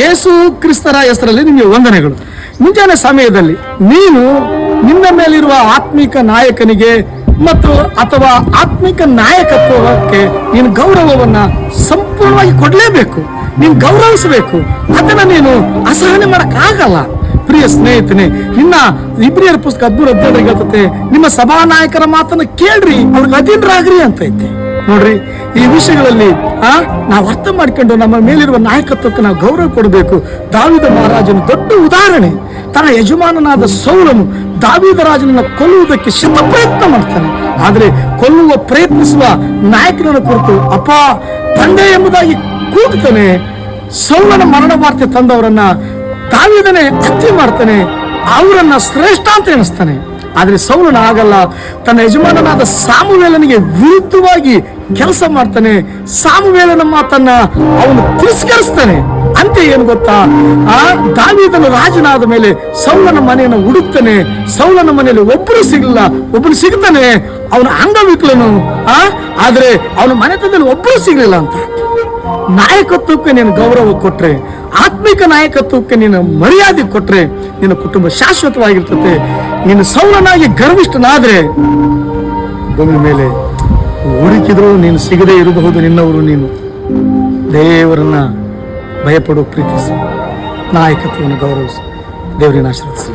ಯೇಸು ಕ್ರಿಸ್ತರ ಹೆಸರಲ್ಲಿ ನಿಮಗೆ ವಂದನೆಗಳು. ಮುಂಜಾನೆ ಸಮಯದಲ್ಲಿ ನೀನು ನಿನ್ನ ಮೇಲಿರುವ ಆತ್ಮಿಕ ನಾಯಕನಿಗೆ ಮತ್ತು ಅಥವಾ ಆತ್ಮಿಕ ನಾಯಕತ್ವಕ್ಕೆ ನೀನು ಗೌರವವನ್ನ ಸಂಪೂರ್ಣವಾಗಿ ಕೊಡಲೇಬೇಕು. ನೀನು ಗೌರವಿಸಬೇಕು. ಅದನ್ನ ನೀನು ಅಸಹನೆ ಮಾಡಕ್ಕಾಗಲ್ಲ. ಪ್ರಿಯ ಸ್ನೇಹಿತನೇ, ನಿನ್ನ ಇಬ್ರಿಯರ ಪುಸ್ತಕ 13 ಹೇಳ್ತತೆ, ನಿಮ್ಮ ಸಭಾನಾಯಕರ ಮಾತನ್ನ ಕೇಳ್ರಿ, ಅವ್ರಿಗೆ ಅಧೀನರಾಗ್ರಿ ಅಂತ ಐತೆ. ನೋಡ್ರಿ, ಈ ವಿಷಯಗಳಲ್ಲಿ ನಾವು ಅರ್ಥ ಮಾಡ್ಕೊಂಡು ನಮ್ಮ ಮೇಲಿರುವ ನಾಯಕತ್ವಕ್ಕೆ ನಾವು ಗೌರವ ಕೊಡಬೇಕು. ದಾವೀದ ಮಹಾರಾಜನು ದೊಡ್ಡ ಉದಾಹರಣೆ. ತನ್ನ ಯಜಮಾನನಾದ ಸೌಲನು ದಾವೀದ ರಾಜನನ್ನ ಕೊಲ್ಲುವುದಕ್ಕೆ ಶತ ಪ್ರಯತ್ನ ಮಾಡ್ತಾನೆ. ಆದ್ರೆ ಕೊಲ್ಲುವ ಪ್ರಯತ್ನಿಸುವ ನಾಯಕನ ಕುರಿತು ಅಪ್ಪ ತಂದೆ ಎಂಬುದಾಗಿ ಕೂಗ್ತಾನೆ. ಸೌಲನ ಮರಣ ವಾರ್ತೆ ತಂದವರನ್ನ ದಾವೀದನೇ ಹತ್ಯೆ ಮಾಡ್ತಾನೆ, ಅವರನ್ನ ಶ್ರೇಷ್ಠ ಅಂತ ಎಣಿಸ್ತಾನೆ. ಆದ್ರೆ ಸೌಲನ ಆಗಲ್ಲ. ತನ್ನ ಯಜಮಾನನಾದ ಸಾಮುವೇಲನಿಗೆ ವಿರುದ್ಧವಾಗಿ ಕೆಲಸ ಮಾಡ್ತಾನೆ. ಸಾಮುವೇಲನ ಮಾತನ್ನ ಅವನು ತಿರಸ್ಕರಿಸ್ತಾನೆ. ಅಂತೆ ಏನು ಗೊತ್ತಾ, ದಾವೀದನು ರಾಜನಾದ ಮೇಲೆ ಸೌಲನ ಮನೆಯನ್ನು ಹುಡುಕ್ತಾನೆ. ಸೌಲನ ಮನೆಯಲ್ಲಿ ಒಬ್ಬರು ಸಿಗಲಿಲ್ಲ, ಒಬ್ಬರು ಸಿಗ್ತಾನೆ, ಅವನ ಅಂಗವಿಕಲನು. ಆದ್ರೆ ಅವನ ಮನೆತನದಲ್ಲಿ ಒಬ್ಬರು ಸಿಗ್ಲಿಲ್ಲ ಅಂತ. ನಾಯಕತ್ವಕ್ಕೆ ನೀನು ಗೌರವ ಕೊಟ್ರೆ, ಆತ್ಮಿಕ ನಾಯಕತ್ವಕ್ಕೆ ನೀನು ಮರ್ಯಾದೆ ಕೊಟ್ರೆ ನಿನ್ನ ಕುಟುಂಬ ಶಾಶ್ವತವಾಗಿರ್ತದೆ. ನೀನು ಸೌಲನಾಗಿ ಗರ್ವಿಷ್ಠನಾದ್ರೆ ಭೂಮಿ ಮೇಲೆ ಹುಡುಕಿದ್ರು ನೀನು ಸಿಗದೆ ಇರಬಹುದು. ನಿನ್ನವರು ನೀನು ದೇವರನ್ನ ಭಯಪಡೋ, ಪ್ರೀತಿಸಿ, ನಾಯಕತ್ವವನ್ನು ಗೌರವಿಸಿ. ದೇವರನ್ನ ಆಶೀರ್ವದಿಸಿ.